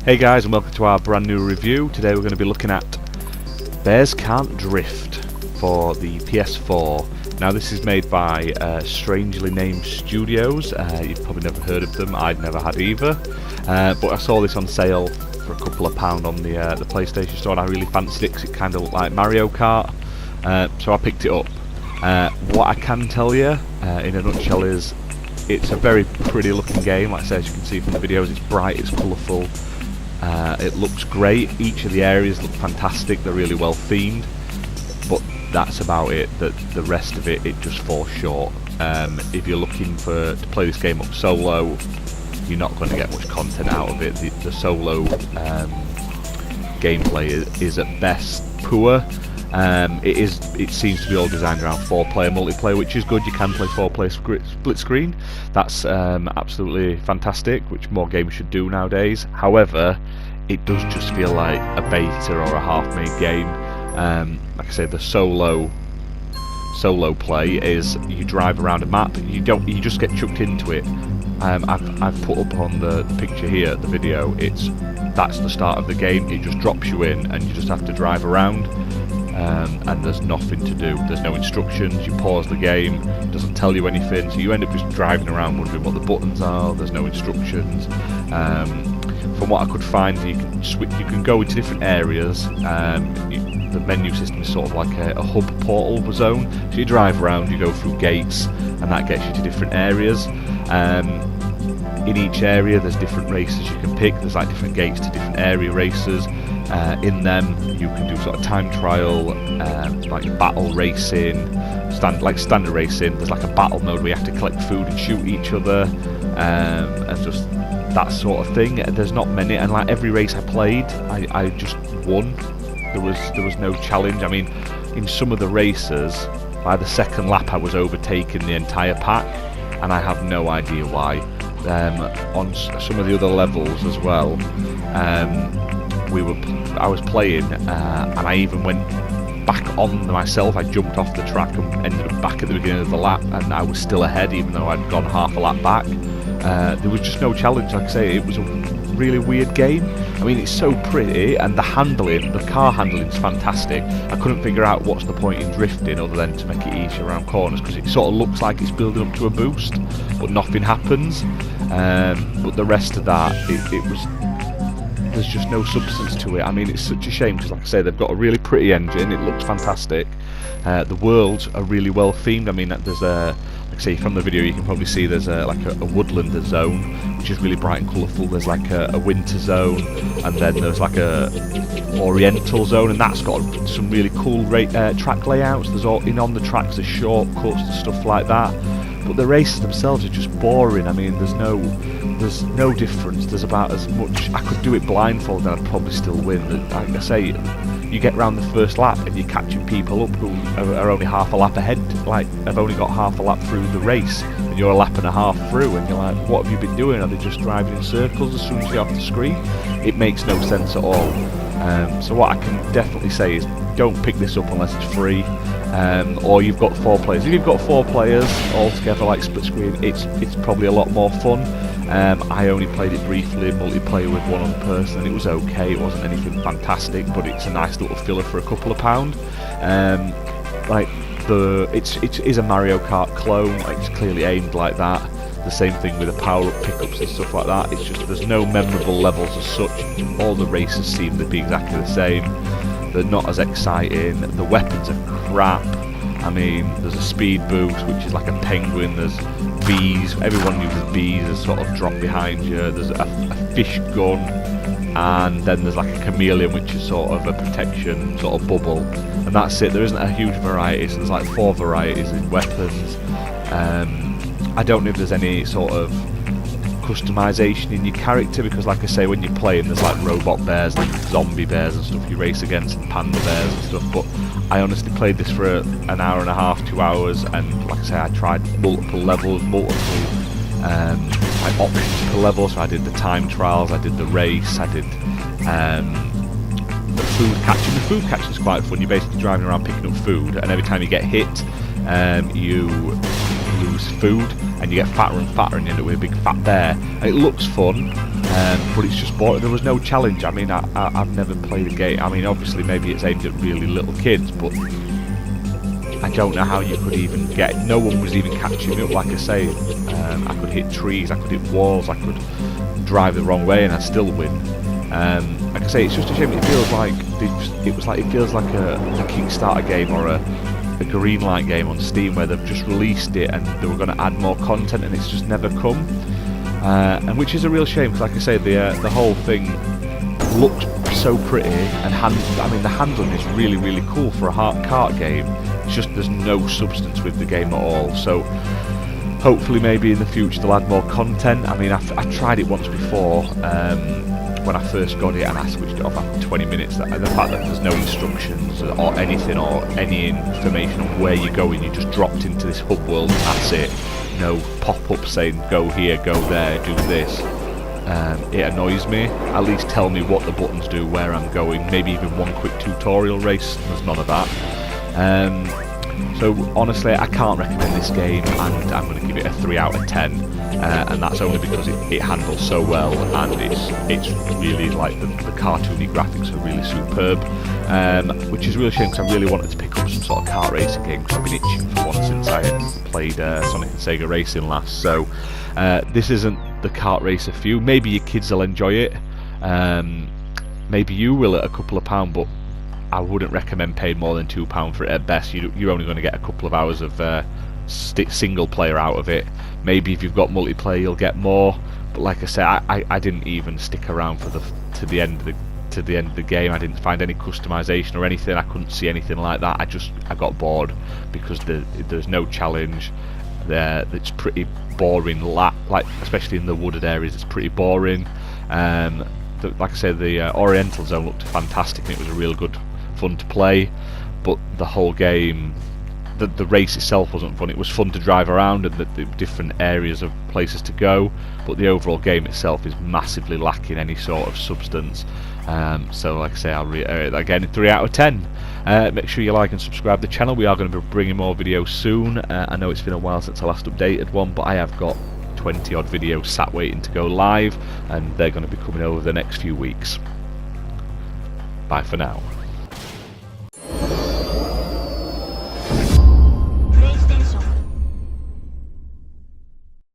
Hey guys, and welcome to our brand new review. Today we're going to be looking at Bears Can't Drift for the PS4. Now this is made by strangely named studios. You've probably never heard of them, I'd never had either. But I saw this on sale for a couple of pound on the PlayStation Store, and I really fancied it because it kind of looked like Mario Kart. So I picked it up. What I can tell you in a nutshell is it's a very pretty looking game. Like I said, as you can see from the videos, it's bright, it's colourful. It looks great. Each of the areas look fantastic. They're really well themed, but that's about it. The rest of it just falls short. If you're looking to play this game up solo, you're not going to get much content out of it. The solo gameplay is at best poor. It seems to be all designed around 4-player multiplayer, which is good. You can play 4-player split screen. That's absolutely fantastic, which more games should do nowadays. However, it does just feel like a beta or a half-made game. Like I said, the solo play is you drive around a map. You just get chucked into it. I've put up on the picture here, the video. That's the start of the game. It just drops you in, and you just have to drive around. And there's nothing to do. There's no instructions. You pause the game, it doesn't tell you anything, so you end up just driving around wondering what the buttons are. There's no instructions. From what I could find, you can go into different areas. The menu system is sort of like a hub portal zone, so you drive around, you go through gates, and that gets you to different areas. In each area there's different races you can pick. There's like different gates to different area races. In them you can do sort of time trial, like battle racing, standard racing. There's like a battle mode where you have to collect food and shoot each other, and just that sort of thing. There's not many, and like every race I played, I just won. There was no challenge. I mean, in some of the races, by the second lap I was overtaking the entire pack, and I have no idea why. On some of the other levels as well, I was playing, and I even went back on myself. I jumped off the track and ended up back at the beginning of the lap, and I was still ahead even though I'd gone half a lap back. There was just no challenge. Like I say, it was a really weird game. I mean, it's so pretty, and the car handling is fantastic. I couldn't figure out what's the point in drifting other than to make it easier around corners, because it sort of looks like it's building up to a boost, but nothing happens. But the rest of that, there's just no substance to it. I mean, it's such a shame because, like I say, they've got a really pretty engine. It looks fantastic. The worlds are really well themed. I mean, there's like I say, from the video you can probably see there's like a woodland zone, which is really bright and colourful. There's like a winter zone, and then there's like a oriental zone, and that's got some really cool track layouts. There's on the tracks, there's shortcuts and stuff like that. But the races themselves are just boring. I mean, there's no difference. There's about as much. I could do it blindfolded and I'd probably still win. Like I say, you get round the first lap and you're catching people up who are only half a lap ahead, like have only got half a lap through the race, and you're a lap and a half through, and you're like, what have you been doing? Are they just driving in circles as soon as you're off the screen? It makes no sense at all. So what I can definitely say is, don't pick this up unless it's free. Or you've got 4 players. If you've got 4 players all together like split screen, it's probably a lot more fun. I only played it briefly in multiplayer with one other person, and it was okay. It wasn't anything fantastic, but it's a nice little filler for a couple of pound. It is a Mario Kart clone. It's clearly aimed like that. The same thing with the power-up pickups and stuff like that. It's just there's no memorable levels as such. All the races seem to be exactly the same. They're not as exciting. The weapons are crap. I mean, there's a speed boost, which is like a penguin. There's bees. Everyone uses bees that sort of drop behind you. There's a fish gun, and then there's like a chameleon, which is sort of a protection sort of bubble. And that's it. There isn't a huge variety. So there's like 4 varieties in weapons. I don't know if there's any sort of customization in your character, because like I say, when you're playing there's like robot bears, like zombie bears and stuff you race against, and panda bears and stuff. But I honestly played this for an hour and a half, 2 hours, and like I say, I tried multiple levels, like options per level. So I did the time trials, I did the race, I did the food catching. The food catching is quite fun. You're basically driving around picking up food, and every time you get hit, you lose food, and you get fatter and fatter, and you end up with a big fat bear. And it looks fun. but it's just boring. There was no challenge. I mean, I've never played a game. I mean, obviously maybe it's aimed at really little kids, but I don't know how you could even get. No one was even catching me up. Like I say, I could hit trees, I could hit walls, I could drive the wrong way, and I'd still win. Like I say, it's just a shame. It feels like it feels like a Kickstarter game or a Greenlight game on Steam, where they've just released it and they were going to add more content, and it's just never come. And which is a real shame, because like I say, the whole thing looked so pretty, and I mean the handling is really, really cool for a kart game. It's just there's no substance with the game at all. So hopefully maybe in the future they'll add more content. I mean, I tried it once before when I first got it, and I switched it off after 20 minutes. The fact that there's no instructions or anything or any information on where you're going, you just dropped into this hub world and that's it. No pop-up saying go here, go there, do this. It annoys me. At least tell me what the buttons do, where I'm going, maybe even one quick tutorial race. There's none of that. So honestly, I can't recommend this game, and I'm going to give it a 3 out of 10, and that's only because it handles so well, and it's really like the cartoony graphics are really superb, which is a real shame, because I really wanted to pick up some sort of kart racing game, because I've been itching for one since I played Sonic and Sega Racing last. So this isn't the kart racer for you. Maybe your kids will enjoy it, maybe you will at a couple of pound, but I wouldn't recommend paying more than £2 for it at best. You're only going to get a couple of hours of single player out of it. Maybe if you've got multiplayer you'll get more, but like I said, I didn't even stick around for to the end of the game. I didn't find any customization or anything. I couldn't see anything like that. I got bored because there's no challenge there. It's pretty boring, like especially in the wooded areas. It's pretty boring. Like I said, the Oriental Zone looked fantastic, and it was a real good fun to play, but the whole game, the race itself wasn't fun. It was fun to drive around and the different areas of places to go, but the overall game itself is massively lacking any sort of substance. So like I say, I'll reiterate that again, 3 out of 10. Make sure you like and subscribe to the channel. We are going to be bringing more videos soon. I know it's been a while since I last updated one, but I have got 20 odd videos sat waiting to go live, and they're going to be coming over the next few weeks. Bye for now.